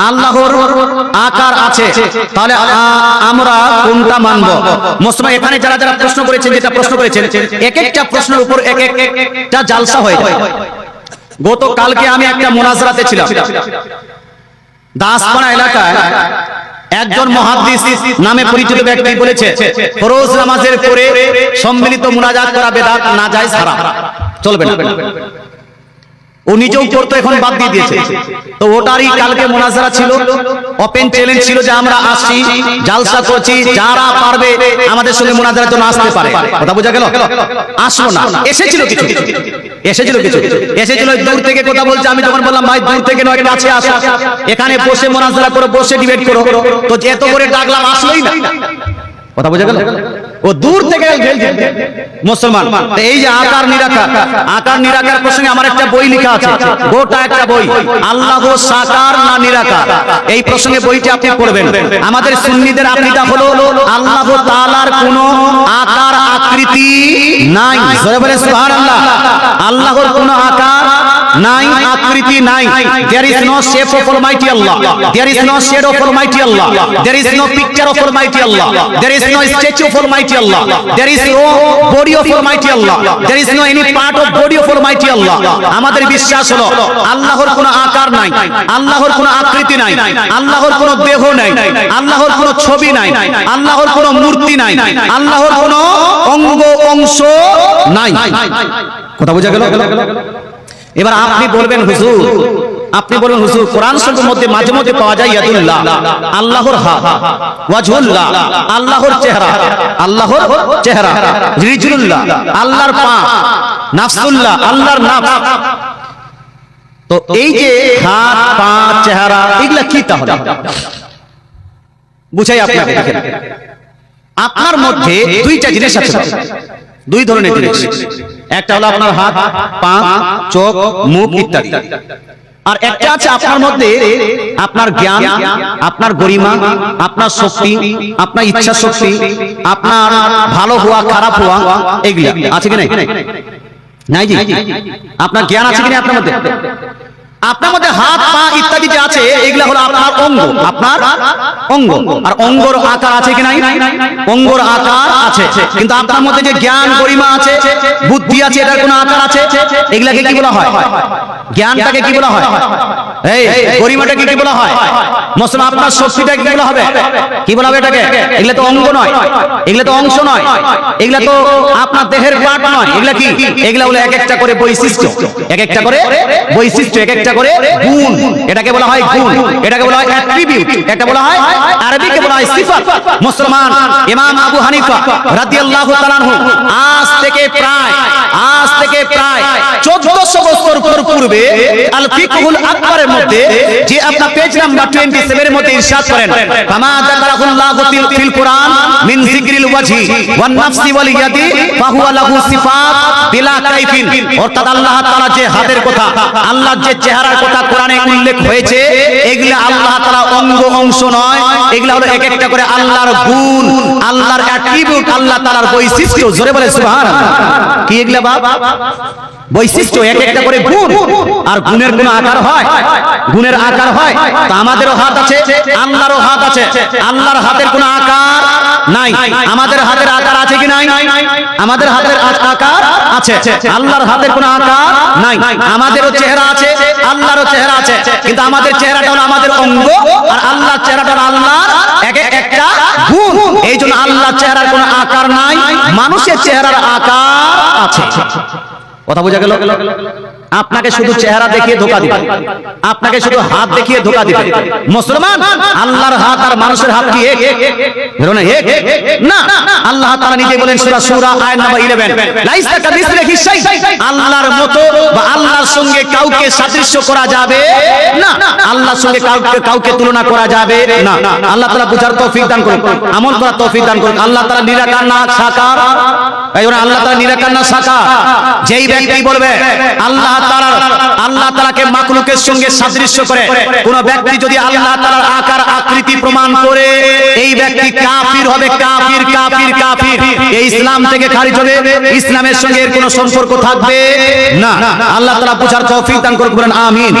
আল্লাহর আকার আছে, তাহলে আমরা কোনটা মানব? মুসলমান এখানে যারা যারা প্রশ্ন করেছেন, যেটা প্রশ্ন করেছেন, এক একটা প্রশ্নের উপর এক একটা জালসা হয়ে যায়। গতকালকে আমি একটা মুনাজারাতে ছিলাম, দাসপাড়া এলাকায় একজন মুহাদ্দিস নামে পরিচিত ব্যক্তি বলেছে ফরজ নামাজের পরে সম্মিলিত মুনাজাত করা বেদাত, নাজায়েজ, হারাম, চলবে না। ও নিজেও করতো, এখন বাদ দিয়ে দিয়েছে। তো ওটারই কালকে মুনাজারা ছিল, ওপেন চ্যালেঞ্জ ছিল যে আমরা আসছি, জালসা করছি, যারা পারবে আমাদের সঙ্গে মুনাজারার জন্য আসতে পারে। কথা বোঝা গেল? আসলো না, এসেছিল কিছু, এসেছিল দূর থেকে কথা বলছে। আমি যখন বললাম ভাই দূর থেকে নয়, কাছে আসো, এখানে বসে মুনাজারা করো, বসে ডিবেট করো, তো এত করে ডাকলাম, আসলোই না। কথা বোঝা গেল? ও দূর থেকে মুসলমান। এই যে আকার নিরাকার প্রসঙ্গে আমার একটা বই লেখা আছে, গোটা একটা বই, আল্লাহ সাকার না নিরাকার, এই প্রসঙ্গে বইটি আপনি পড়বেন। আমাদের সুন্নিদের আকীদা হলো আল্লাহ তাআলার কোনো আকার আকৃতি নাই। জোরে বলে সুবহানাল্লাহ। আল্লাহর কোনো আকার নাই, আকৃতি নাই। There is no shape of Almighty Allah. There is no shadow of Almighty Allah. There is no picture of Almighty Allah. There is no statue of Almighty Allah. There is no body of Almighty Allah. There is no any part of body of Almighty Allah. আমাদের বিশ্বাস হলো আল্লাহর কোনো আকার নাই, আল্লাহর কোনো আকৃতি নাই, আল্লাহর কোনো দেহ নাই, আল্লাহর কোনো ছবি নাই, আল্লাহর কোনো মূর্তি নাই, আল্লাহর কোনো অঙ্গ অংশ নাই। কথা বোঝা গেল? এবার আপনি বলবেন হুজুর, কোরআন শরীফের মধ্যে মাঝে মধ্যে পাওয়া যায় ইয়াদুল্লাহ, আল্লাহর হাত, ওয়াজহুল্লাহ, আল্লাহর চেহারা, রিজলুল্লাহ, আল্লাহর পা, নাফসুল্লাহ, আল্লাহর নাফস। তো এই যে হাত, পা, চেহারা, এগুলা কি তাহলে? বুঝাই আপনাকে। দেখেন, আপনার মধ্যে দুইটা জিনিস আছে, দুই ধরনের জিনিস। একটা হলো আপনার হাত, পা, চোখ, মুখ ইত্যাদি। আর একটা আছে আপনার মধ্যে আপনার জ্ঞান, আপনার গরিমা, আপনার শক্তি, আপনার ইচ্ছা শক্তি, আপনার ভালো হওয়া, খারাপ হওয়া, এগুলা আছে কি নাই? নাই জি। আপনার জ্ঞান আছে কি না আপনার মধ্যে? আপনার মধ্যে হাত, পা ইত্যাদি যে আছে, এগুলা হলো আপনার অঙ্গ, আপনার অঙ্গ। আর অঙ্গর আকার আছে কি নাই? অঙ্গর আকার আছে। কিন্তু আপনার মধ্যে যে জ্ঞান, গরিমা আছে, বুদ্ধি আছে, এটার কোনো আকার আছে? এগুলাকে কি বলা হয়? জ্ঞানটাকে কি বলা হয়? এই গরিমাটাকে কি বলা হয়? মুসলমান আপনার শক্তিটাকে কি বলা হবে? কি বলা হবে এটাকে? এগুলা তো অঙ্গ নয়, এগুলা তো অংশ নয়, এগুলা তো আপনার দেহের পার্ট নয়। এগুলা কি? এগুলা হলো এক একটা করে বৈশিষ্ট্য, এক একটা করে বৈশিষ্ট্য, এক একটা করে গুণ। এটাকে বলা হয় গুণ, এটাকে বলা হয় অ্যাট্রিবিউট, এটা বলা হয় আরবিতে বলা হয় সিফাত। মুসলমান ইমাম আবু হানিফা রাদিয়াল্লাহু তাআলা আনহু আজ থেকে প্রায় 1400 বছর পূর্বে আল ফিকহুল আকবরের মধ্যে যে আপনার পেজ নাম্বার 27 এর মধ্যে ইরশাদ করেন, ফামা যাকারাহুল্লাহু ফিল কুরআন মিন যিকরিল ওয়াজহি ওয়ান নাফসি ওয়াল ইয়াদি ফাহুয়া লাহু সিফাত বিলা কাইফিন। অর্থাৎ আল্লাহ তাআলা যে হাতের কথা, আল্লাহর যে চেহারার কথা কোরআনে উল্লেখ হয়েছে, এগুলা আল্লাহ তাআলা অঙ্গ অংশ নয়, এগুলা হলো এক একটা করে আল্লাহর গুণ, আল্লাহর অ্যাট্রিবিউট, আল্লাহ তাআলার বৈশিষ্ট্য। জোরে বলে সুবহানাল্লাহ। কি এগুলা বাবা? বৈশিষ্ট্য, এক একটা করে গুণ। আর গুণের কোনো আকার হয়? গুণের আকার হয়। তা আমাদেরও হাত আছে, আল্লাহরও হাত আছে। আল্লাহর হাতের কোনো আকার নাই। আমাদের হাতের আকার আছে কি নাই? আমাদের হাতের আকার আছে। আল্লাহর হাতের কোনো আকার নাই। আমাদেরও চেহারা আছে, আল্লাহরও চেহারা আছে। কিন্তু আমাদের চেহারাটা হলো আমাদের অঙ্গ, আর আল্লাহর চেহারাটা হলো আল্লাহর এক একটা গুণ। এই জন্য আল্লাহর চেহারার কোনো আকার নাই, মানুষের চেহারার আকার আছে। কথা বোঝা গেল? আপনাকে শুধু চেহারা দেখিয়ে ধোঁকা দিবে, আপনাকে শুধু হাত দেখিয়ে ধোঁকা দিবে। মুসলমান, আল্লাহর হাত আর মানুষের হাত কি এক? না। আল্লাহ তাআলা নিজে বলেন সূরা সূরা আয়াত নাম্বার 11, লাইসা কামিসলিহি শাই, আল্লাহর মতো বা আল্লাহর সঙ্গে কাউকে সাদৃশ্য করা যাবে না, আল্লাহর সঙ্গে কাউকে তুলনা করা যাবে না। আল্লাহ তাআলা বুঝার তৌফিক দান করুন, আমল করার তৌফিক দান করুন। আল্লাহ তাআলা নিরাকার না সাকার? এই জন্য আল্লাহ তাআলা নিরাকার না সাকার? যেই ব্যক্তি বলবে আল্লাহ তাআলাকে মাখলুকের সঙ্গে সাদৃশ্য করে, কোন ব্যক্তি যদি আল্লাহ তাআলার আকার আকৃতি প্রমাণ করে, এই ব্যক্তি কাফির হবে। কাফির, কাফির, কাফির। এই ইসলাম থেকে খারিজ হবে, ইসলামের সঙ্গে এর কোনো সম্পর্ক থাকবে না। আল্লাহ তাআলা বুঝার তৌফিক দান করুন, আমিন।